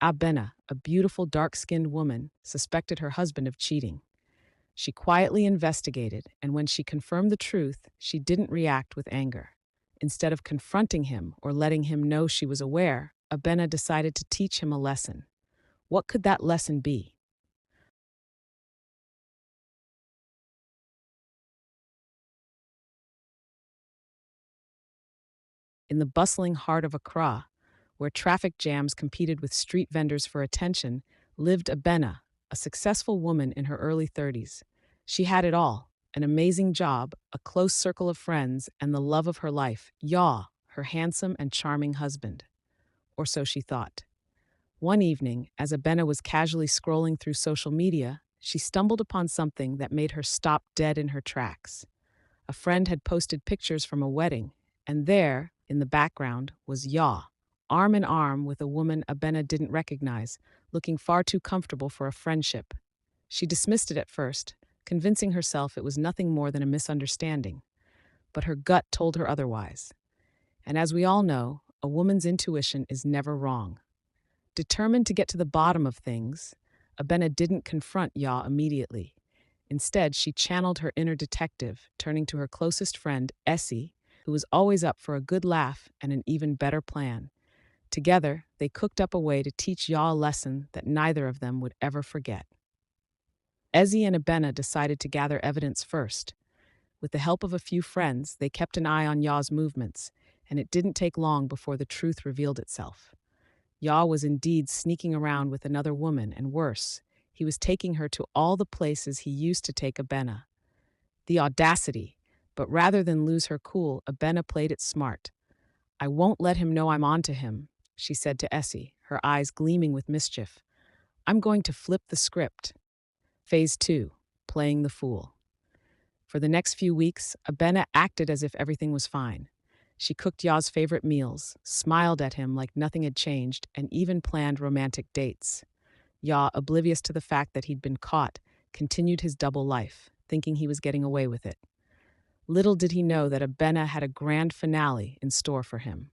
Abena, a beautiful dark-skinned woman, suspected her husband of cheating. She quietly investigated, and when she confirmed the truth, she didn't react with anger. Instead of confronting him or letting him know she was aware, Abena decided to teach him a lesson. What could that lesson be? In the bustling heart of Accra, where traffic jams competed with street vendors for attention, lived Abena, a successful woman in her early 30s. She had it all: an amazing job, a close circle of friends, and the love of her life, Yaw, her handsome and charming husband. Or so she thought. One evening, as Abena was casually scrolling through social media, she stumbled upon something that made her stop dead in her tracks. A friend had posted pictures from a wedding, and there, in the background, was Yaw, arm in arm with a woman Abena didn't recognize, looking far too comfortable for a friendship. She dismissed it at first, convincing herself it was nothing more than a misunderstanding. But her gut told her otherwise. And as we all know, a woman's intuition is never wrong. Determined to get to the bottom of things, Abena didn't confront Yaw immediately. Instead, she channeled her inner detective, turning to her closest friend, Essie, who was always up for a good laugh and an even better plan. Together, they cooked up a way to teach Yaw a lesson that neither of them would ever forget. Ezzy and Abena decided to gather evidence first. With the help of a few friends, they kept an eye on Yaw's movements, and it didn't take long before the truth revealed itself. Yaw was indeed sneaking around with another woman, and worse, he was taking her to all the places he used to take Abena. The audacity! But rather than lose her cool, Abena played it smart. "I won't let him know I'm on to him," she said to Essie, her eyes gleaming with mischief. "I'm going to flip the script." Phase 2, playing the fool. For the next few weeks, Abena acted as if everything was fine. She cooked Yaw's favorite meals, smiled at him like nothing had changed, and even planned romantic dates. Yaw, oblivious to the fact that he'd been caught, continued his double life, thinking he was getting away with it. Little did he know that Abena had a grand finale in store for him.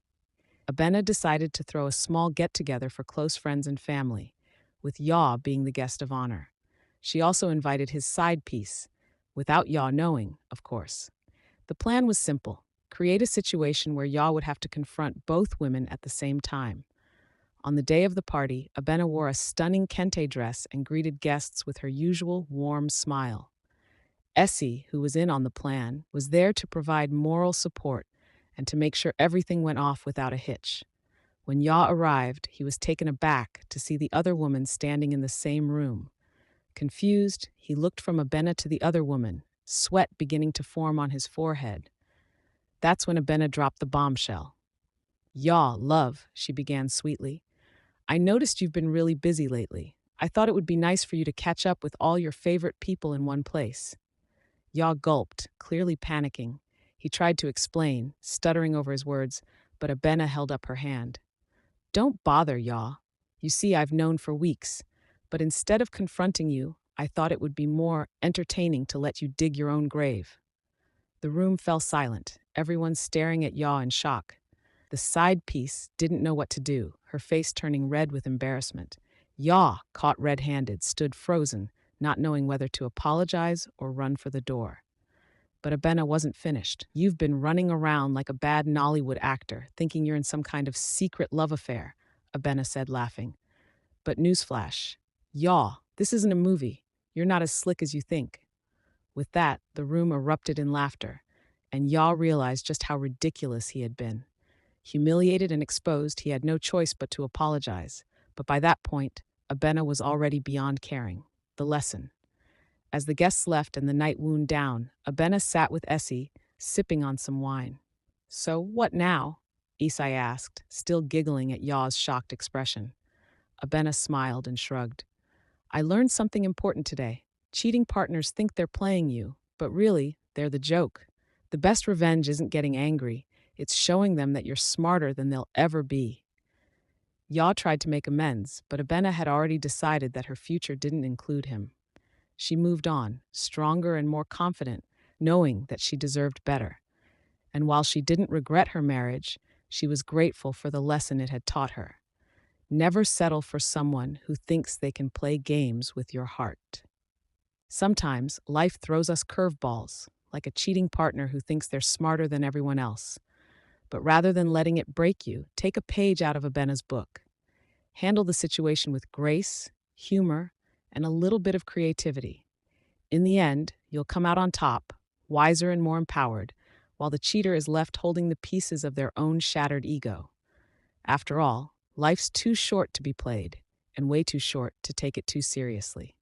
Abena decided to throw a small get-together for close friends and family, with Yaw being the guest of honor. She also invited his side piece, without Yaw knowing, of course. The plan was simple: create a situation where Yaw would have to confront both women at the same time. On the day of the party, Abena wore a stunning kente dress and greeted guests with her usual warm smile. Essie, who was in on the plan, was there to provide moral support and to make sure everything went off without a hitch. When Yaw arrived, he was taken aback to see the other woman standing in the same room. Confused, he looked from Abena to the other woman, sweat beginning to form on his forehead. That's when Abena dropped the bombshell. "Yaw, love," she began sweetly, "I noticed you've been really busy lately. I thought it would be nice for you to catch up with all your favorite people in one place." Yaw gulped, clearly panicking. He tried to explain, stuttering over his words, but Abena held up her hand. "Don't bother, Yaw. You see, I've known for weeks, but instead of confronting you, I thought it would be more entertaining to let you dig your own grave." The room fell silent, everyone staring at Yaw in shock. The side piece didn't know what to do, her face turning red with embarrassment. Yaw, caught red-handed, stood frozen, not knowing whether to apologize or run for the door. But Abena wasn't finished. "You've been running around like a bad Nollywood actor, thinking you're in some kind of secret love affair," Abena said, laughing. "But newsflash, Yaw, this isn't a movie. You're not as slick as you think." With that, the room erupted in laughter, and Yaw realized just how ridiculous he had been. Humiliated and exposed, he had no choice but to apologize. But by that point, Abena was already beyond caring. The lesson. As the guests left and the night wound down, Abena sat with Essie, sipping on some wine. "So, what now?" Isai asked, still giggling at Yaw's shocked expression. Abena smiled and shrugged. "I learned something important today. Cheating partners think they're playing you, but really, they're the joke. The best revenge isn't getting angry, it's showing them that you're smarter than they'll ever be." Yaw tried to make amends, but Abena had already decided that her future didn't include him. She moved on, stronger and more confident, knowing that she deserved better. And while she didn't regret her marriage, she was grateful for the lesson it had taught her. Never settle for someone who thinks they can play games with your heart. Sometimes life throws us curveballs, like a cheating partner who thinks they're smarter than everyone else. But rather than letting it break you, take a page out of Abena's book. Handle the situation with grace, humor, and a little bit of creativity. In the end, you'll come out on top, wiser and more empowered, while the cheater is left holding the pieces of their own shattered ego. After all, life's too short to be played, and way too short to take it too seriously.